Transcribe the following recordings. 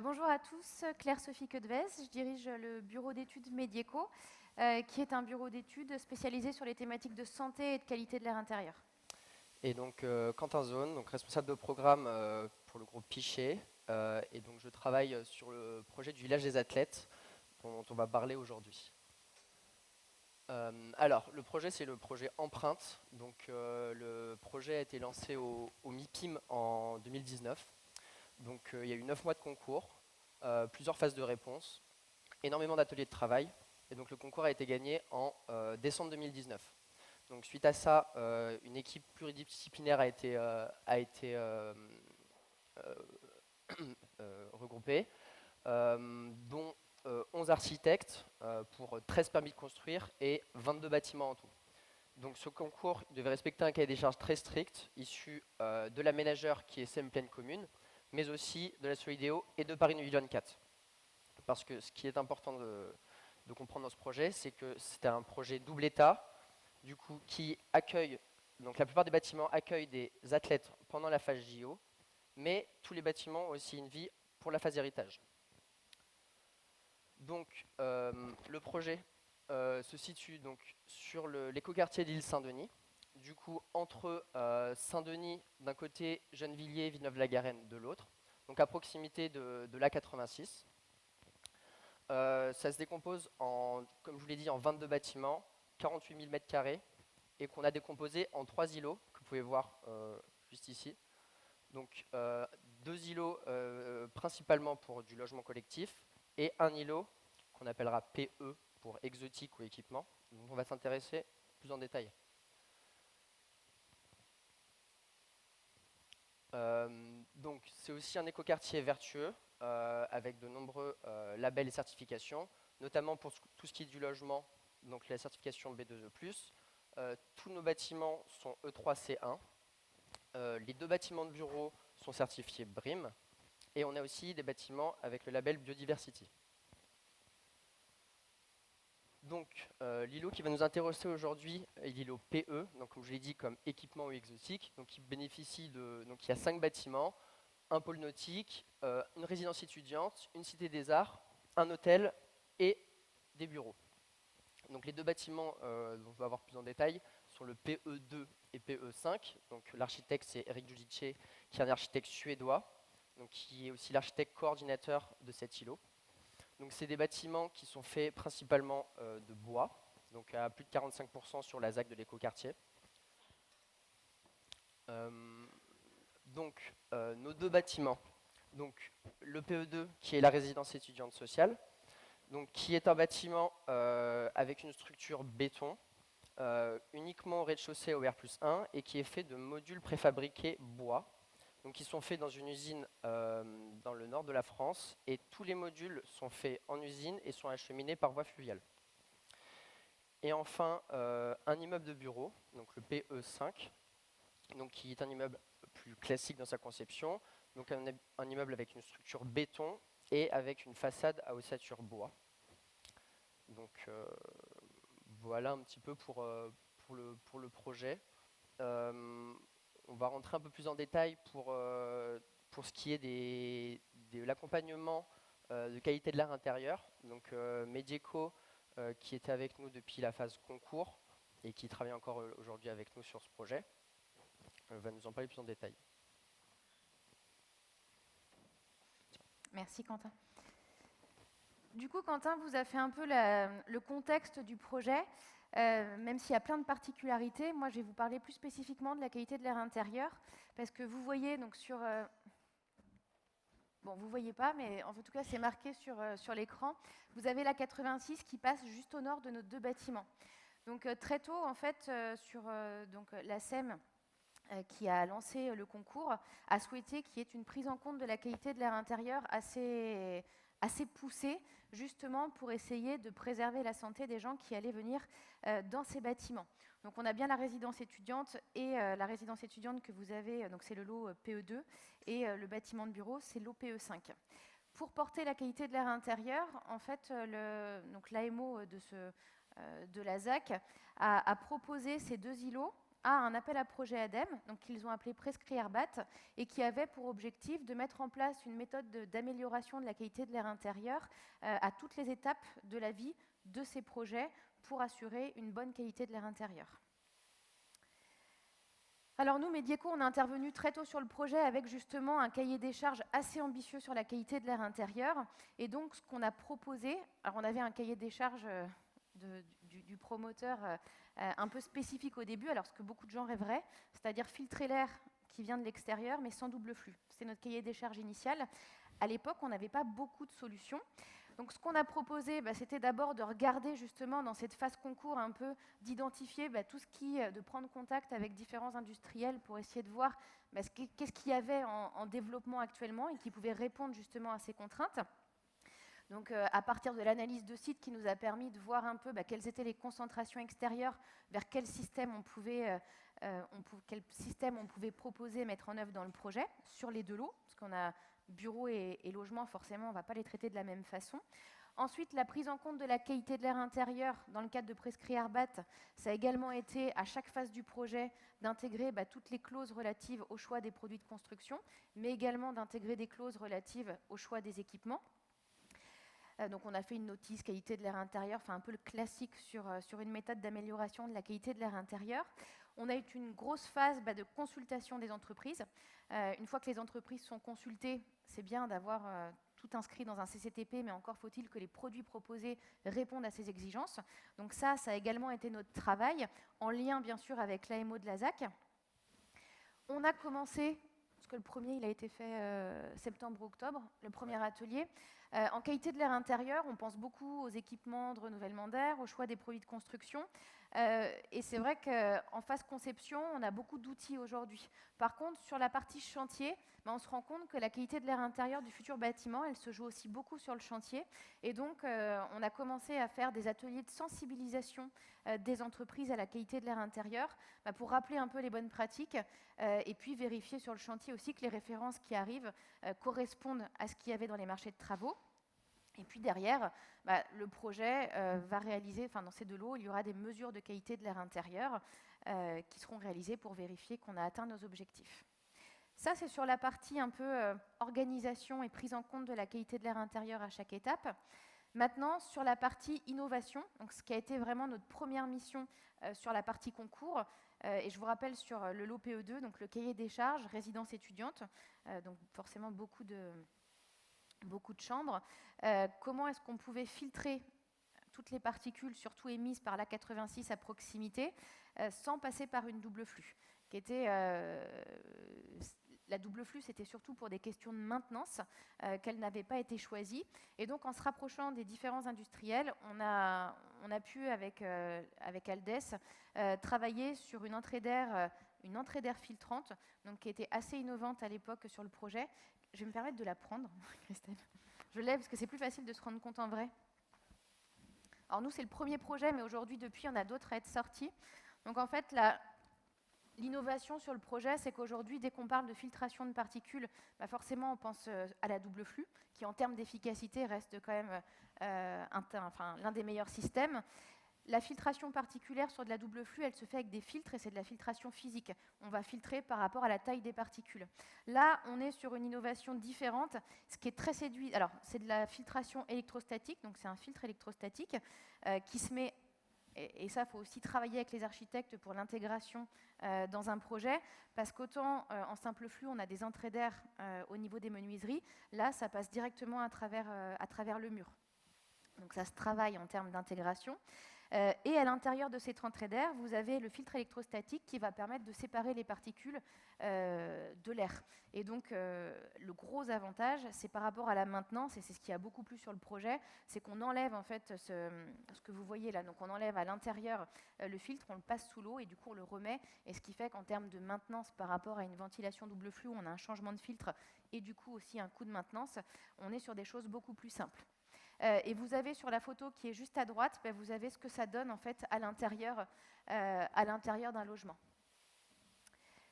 Bonjour à tous, Claire-Sophie Quedevez, je dirige le bureau d'études Medieco, qui est un bureau d'études spécialisé sur les thématiques de santé et de qualité de l'air intérieur. Et donc Quentin Zone, donc responsable de programme pour le groupe Pichet. Et donc je travaille sur le projet du village des athlètes dont on va parler aujourd'hui. Alors le projet c'est le projet Empreinte. Donc le projet a été lancé au MIPIM en 2019. Donc il y a eu 9 mois de concours, plusieurs phases de réponse, énormément d'ateliers de travail. Et donc le concours a été gagné en décembre 2019. Donc suite à ça, une équipe pluridisciplinaire a été euh, regroupée, dont 11 architectes pour 13 permis de construire et 22 bâtiments en tout. Donc ce concours devait respecter un cahier des charges très strict, issu de l'aménageur qui est SEM Pleine Commune, mais aussi de la Solidéo et de Paris 2024. Parce que ce qui est important de comprendre dans ce projet, c'est que c'était un projet double État, du coup, qui accueille, donc la plupart des bâtiments accueillent des athlètes pendant la phase JO, mais tous les bâtiments ont aussi une vie pour la phase héritage. Donc, le projet se situe donc sur l'écoquartier d'Île Saint-Denis, du coup entre Saint-Denis d'un côté, Gennevilliers, Villeneuve-la-Garenne de l'autre, donc à proximité de l'A86. Ça se décompose en, comme je vous l'ai dit, en 22 bâtiments, 48 000 mètres carrés, et qu'on a décomposé en 3 îlots, que vous pouvez voir juste ici. Donc 2 îlots principalement pour du logement collectif, et un îlot qu'on appellera PE pour exotique ou équipement, dont on va s'intéresser plus en détail. Donc c'est aussi un écoquartier vertueux, avec de nombreux labels et certifications, notamment pour tout ce qui est du logement, donc la certification B2E+. Tous nos bâtiments sont E3C1. Les 2 bâtiments de bureau sont certifiés BREEAM. Et on a aussi des bâtiments avec le label Biodiversity. Donc l'îlot qui va nous intéresser aujourd'hui est l'îlot PE, donc comme je l'ai dit comme équipement ou exotique. Donc il bénéficie donc il y a 5 bâtiments, un pôle nautique, une résidence étudiante, une cité des arts, un hôtel et des bureaux. Donc les 2 bâtiments dont on va voir plus en détail sont le PE2 et PE5. Donc l'architecte c'est Eric Giudice, qui est un architecte suédois, donc qui est aussi l'architecte coordinateur de cet îlot. Donc c'est des bâtiments qui sont faits principalement de bois, donc à plus de 45% sur la ZAC de l'écoquartier. Nos 2 bâtiments, donc le PE2 qui est la résidence étudiante sociale, donc qui est un bâtiment avec une structure béton, uniquement au rez-de-chaussée au R+1 et qui est fait de modules préfabriqués bois. Donc ils sont faits dans une usine dans le nord de la France et tous les modules sont faits en usine et sont acheminés par voie fluviale. Et enfin, un immeuble de bureau, donc le PE5, donc qui est un immeuble plus classique dans sa conception, donc un immeuble avec une structure béton et avec une façade à ossature bois. Donc voilà un petit peu pour le projet. On va rentrer un peu plus en détail pour ce qui est de l'accompagnement de qualité de l'air intérieur. Donc Medieco, qui était avec nous depuis la phase concours et qui travaille encore aujourd'hui avec nous sur ce projet, va nous en parler plus en détail. Merci Quentin. Du coup, Quentin vous a fait un peu le contexte du projet, même s'il y a plein de particularités. Moi, je vais vous parler plus spécifiquement de la qualité de l'air intérieur, parce que vous voyez donc sur... Bon, vous ne voyez pas, mais en tout cas, c'est marqué sur l'écran. Vous avez la 86 qui passe juste au nord de nos 2 bâtiments. Donc très tôt, en fait, sur donc, la SEM, qui a lancé le concours, a souhaité qu'il y ait une prise en compte de la qualité de l'air intérieur assez poussée, justement pour essayer de préserver la santé des gens qui allaient venir dans ces bâtiments. Donc on a bien la résidence étudiante et la résidence étudiante que vous avez, donc c'est le lot PE2, et le bâtiment de bureau, c'est l'OPE5. Pour porter la qualité de l'air intérieur, en fait, l'AMO de la ZAC a proposé ces 2 îlots à un appel à projet ADEME, donc qu'ils ont appelé Prescrit Airbat, et qui avait pour objectif de mettre en place une méthode d'amélioration de la qualité de l'air intérieur à toutes les étapes de la vie de ces projets pour assurer une bonne qualité de l'air intérieur. Alors nous, Medieco, on a intervenu très tôt sur le projet avec justement un cahier des charges assez ambitieux sur la qualité de l'air intérieur. Et donc ce qu'on a proposé, alors on avait un cahier des charges du promoteur un peu spécifique au début, alors ce que beaucoup de gens rêveraient, c'est-à-dire filtrer l'air qui vient de l'extérieur mais sans double flux. C'est notre cahier des charges initial. À l'époque, on n'avait pas beaucoup de solutions. Donc ce qu'on a proposé, c'était d'abord de regarder justement dans cette phase concours un peu d'identifier tout ce qui, de prendre contact avec différents industriels pour essayer de voir qu'est-ce qu'il y avait en développement actuellement et qui pouvait répondre justement à ces contraintes. Donc à partir de l'analyse de site qui nous a permis de voir un peu quelles étaient les concentrations extérieures, vers quel système on pouvait proposer, mettre en œuvre dans le projet, sur les deux lots, parce qu'on a bureaux et logements, forcément, on ne va pas les traiter de la même façon. Ensuite, la prise en compte de la qualité de l'air intérieur dans le cadre de Prescrit Airbat, ça a également été, à chaque phase du projet, d'intégrer toutes les clauses relatives au choix des produits de construction, mais également d'intégrer des clauses relatives au choix des équipements. Donc on a fait une notice qualité de l'air intérieur, enfin un peu le classique sur une méthode d'amélioration de la qualité de l'air intérieur. On a eu une grosse phase de consultation des entreprises. Une fois que les entreprises sont consultées, c'est bien d'avoir tout inscrit dans un CCTP, mais encore faut-il que les produits proposés répondent à ces exigences. Donc ça a également été notre travail, en lien bien sûr avec l'AMO de la ZAC. On a commencé, parce que le premier il a été fait septembre-octobre, le premier atelier. En qualité de l'air intérieur, on pense beaucoup aux équipements de renouvellement d'air, au choix des produits de construction. Et c'est vrai qu'en phase conception, on a beaucoup d'outils aujourd'hui. Par contre, sur la partie chantier, on se rend compte que la qualité de l'air intérieur du futur bâtiment, elle se joue aussi beaucoup sur le chantier. Et donc, on a commencé à faire des ateliers de sensibilisation des entreprises à la qualité de l'air intérieur pour rappeler un peu les bonnes pratiques et puis vérifier sur le chantier aussi que les références qui arrivent correspondent à ce qu'il y avait dans les marchés de travaux. Et puis derrière, le projet va réaliser, dans ces deux lots, il y aura des mesures de qualité de l'air intérieur qui seront réalisées pour vérifier qu'on a atteint nos objectifs. Ça, c'est sur la partie un peu organisation et prise en compte de la qualité de l'air intérieur à chaque étape. Maintenant, sur la partie innovation, donc ce qui a été vraiment notre première mission sur la partie concours, et je vous rappelle sur le lot PE2, donc le cahier des charges, résidence étudiante, donc forcément beaucoup de chambres. Comment est-ce qu'on pouvait filtrer toutes les particules, surtout émises par l'A86 à proximité, sans passer par une double flux, qui était la double flux, c'était surtout pour des questions de maintenance qu'elle n'avait pas été choisie. Et donc, en se rapprochant des différents industriels, on a pu, avec Aldes, travailler sur une entrée d'air filtrante, donc, qui était assez innovante à l'époque sur le projet. Je vais me permettre de la prendre, Christelle. Je l'ai parce que c'est plus facile de se rendre compte en vrai. Alors nous, c'est le premier projet, mais aujourd'hui, depuis, il y en a d'autres à être sortis. Donc en fait, l'innovation sur le projet, c'est qu'aujourd'hui, dès qu'on parle de filtration de particules, forcément, on pense à la double flux, qui en termes d'efficacité reste quand même l'un des meilleurs systèmes. La filtration particulière sur de la double flux, elle se fait avec des filtres et c'est de la filtration physique. On va filtrer par rapport à la taille des particules. Là, on est sur une innovation différente. Ce qui est très séduit, alors c'est de la filtration électrostatique, donc c'est un filtre électrostatique qui se met, et ça, il faut aussi travailler avec les architectes pour l'intégration dans un projet, parce qu'autant en simple flux, on a des entrées d'air au niveau des menuiseries, là, ça passe directement à travers le mur. Donc ça se travaille en termes d'intégration. Et à l'intérieur de cette entrée d'air, vous avez le filtre électrostatique qui va permettre de séparer les particules de l'air. Et donc, le gros avantage, c'est par rapport à la maintenance, et c'est ce qui a beaucoup plu sur le projet, c'est qu'on enlève en fait ce que vous voyez là. Donc, on enlève à l'intérieur le filtre, on le passe sous l'eau et du coup, on le remet. Et ce qui fait qu'en termes de maintenance par rapport à une ventilation double flux, où on a un changement de filtre et du coup aussi un coût de maintenance, on est sur des choses beaucoup plus simples. Et vous avez sur la photo qui est juste à droite, vous avez ce que ça donne en fait à l'intérieur d'un logement.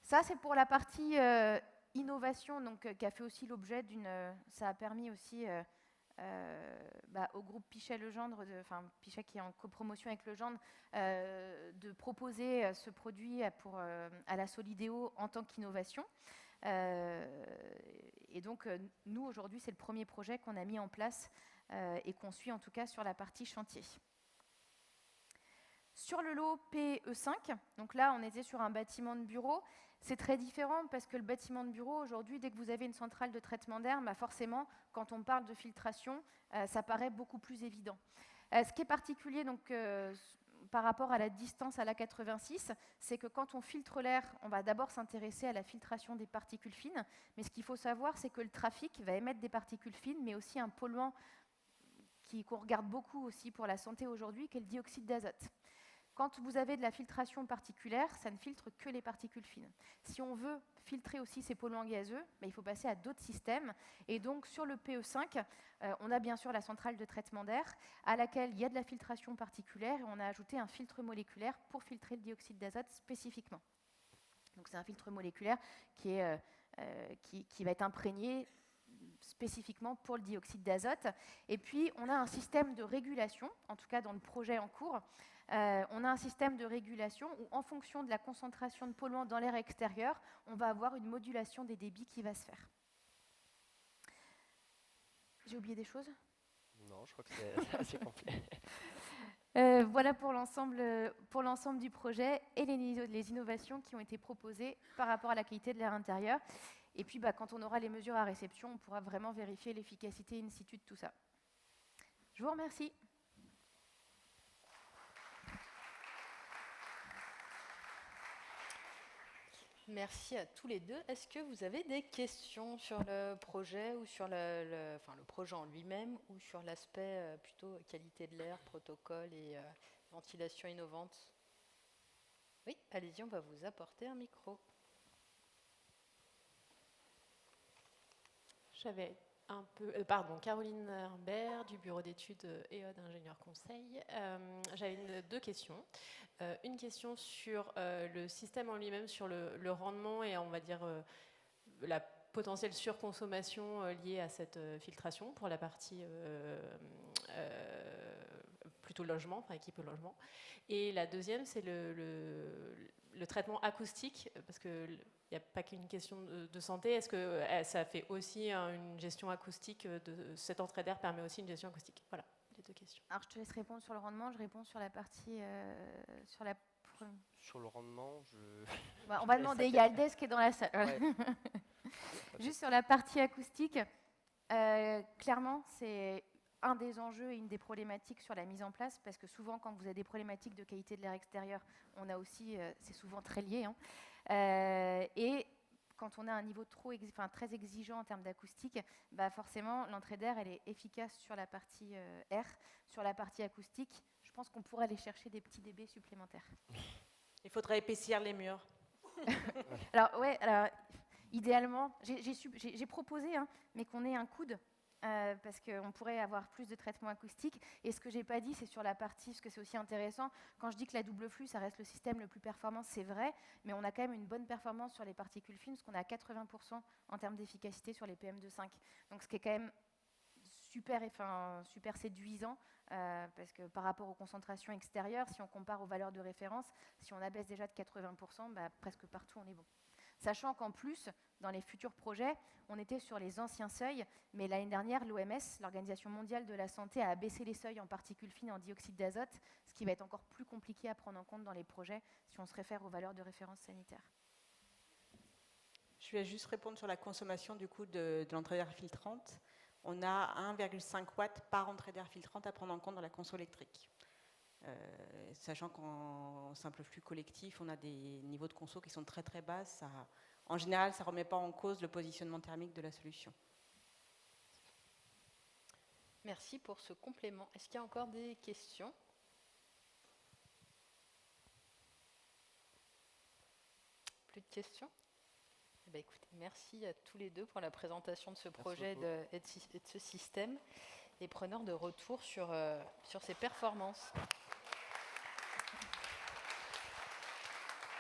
Ça, c'est pour la partie innovation, donc, qui a fait aussi l'objet ça a permis aussi au groupe Pichet-Legendre, Pichet qui est en copromotion avec Legendre, de proposer ce produit à la Solidéo en tant qu'innovation. Et donc, nous, aujourd'hui, c'est le premier projet qu'on a mis en place et qu'on suit en tout cas sur la partie chantier. Sur le lot PE5, donc là, on était sur un bâtiment de bureau. C'est très différent parce que le bâtiment de bureau, aujourd'hui, dès que vous avez une centrale de traitement d'air, forcément, quand on parle de filtration, ça paraît beaucoup plus évident. Ce qui est particulier donc, par rapport à la distance à l'A86, c'est que quand on filtre l'air, on va d'abord s'intéresser à la filtration des particules fines. Mais ce qu'il faut savoir, c'est que le trafic va émettre des particules fines, mais aussi un polluant qu'on regarde beaucoup aussi pour la santé aujourd'hui, qui est le dioxyde d'azote. Quand vous avez de la filtration particulière, ça ne filtre que les particules fines. Si on veut filtrer aussi ces polluants gazeux, il faut passer à d'autres systèmes. Et donc, sur le PE5, on a bien sûr la centrale de traitement d'air, à laquelle il y a de la filtration particulière, et on a ajouté un filtre moléculaire pour filtrer le dioxyde d'azote spécifiquement. Donc, c'est un filtre moléculaire qui va être imprégné spécifiquement pour le dioxyde d'azote. Et puis, on a un système de régulation, en tout cas dans le projet en cours. On a un système de régulation où, en fonction de la concentration de polluants dans l'air extérieur, on va avoir une modulation des débits qui va se faire. J'ai oublié des choses ? Non, je crois que c'est assez complet. Voilà pour l'ensemble du projet et les innovations qui ont été proposées par rapport à la qualité de l'air intérieur. Et puis, quand on aura les mesures à réception, on pourra vraiment vérifier l'efficacité in situ de tout ça. Je vous remercie. Merci à tous les deux. Est-ce que vous avez des questions sur le projet ou sur le projet en lui-même ou sur l'aspect plutôt qualité de l'air, protocole et ventilation innovante ? Oui, allez-y, on va vous apporter un micro. J'avais Caroline Herbert du bureau d'études EOD Ingénieur Conseil. J'avais deux questions. Une question sur le système en lui-même, sur le rendement et on va dire la potentielle surconsommation liée à cette filtration pour la partie plutôt logement, équipe logement. Et la deuxième, c'est le traitement acoustique, parce qu'il n'y a pas qu'une question de santé. Est-ce que ça fait aussi une gestion acoustique de cette entrée d'air permet aussi une gestion acoustique ? Voilà, les deux questions. Alors, je te laisse répondre sur le rendement. Je réponds sur la partie... Sur le rendement, on va demander, il y a Aldès qui est dans la salle. Ouais. Juste sur la partie acoustique, clairement, c'est un des enjeux et une des problématiques sur la mise en place, parce que souvent, quand vous avez des problématiques de qualité de l'air extérieur, on a aussi, c'est souvent très lié. Et quand on a un niveau très exigeant en termes d'acoustique, forcément, l'entrée d'air, elle est efficace sur la partie air. Sur la partie acoustique, je pense qu'on pourrait aller chercher des petits dB supplémentaires. Il faudrait épaissir les murs. Alors, idéalement, j'ai proposé, mais qu'on ait un coude, parce qu'on pourrait avoir plus de traitement acoustique. Et ce que je n'ai pas dit, c'est sur la partie, parce que c'est aussi intéressant, quand je dis que la double flux, ça reste le système le plus performant, c'est vrai, mais on a quand même une bonne performance sur les particules fines, parce qu'on est à 80% en termes d'efficacité sur les PM2.5. Donc ce qui est quand même super séduisant, parce que par rapport aux concentrations extérieures, si on compare aux valeurs de référence, si on abaisse déjà de 80%, presque partout on est bon. Sachant qu'en plus, dans les futurs projets, on était sur les anciens seuils, mais l'année dernière, l'OMS, l'Organisation mondiale de la santé, a abaissé les seuils en particules fines en dioxyde d'azote, ce qui va être encore plus compliqué à prendre en compte dans les projets si on se réfère aux valeurs de référence sanitaire. Je vais juste répondre sur la consommation du coup de l'entrée d'air filtrante. On a 1,5 watts par entrée d'air filtrante à prendre en compte dans la conso électrique. Sachant qu'en simple flux collectif, on a des niveaux de conso qui sont très très bas. En général, ça ne remet pas en cause le positionnement thermique de la solution. Merci pour ce complément. Est-ce qu'il y a encore des questions ? Plus de questions ? Écoutez, merci à tous les deux pour la présentation de ce projet et de ce système, et preneur de retour sur ces performances.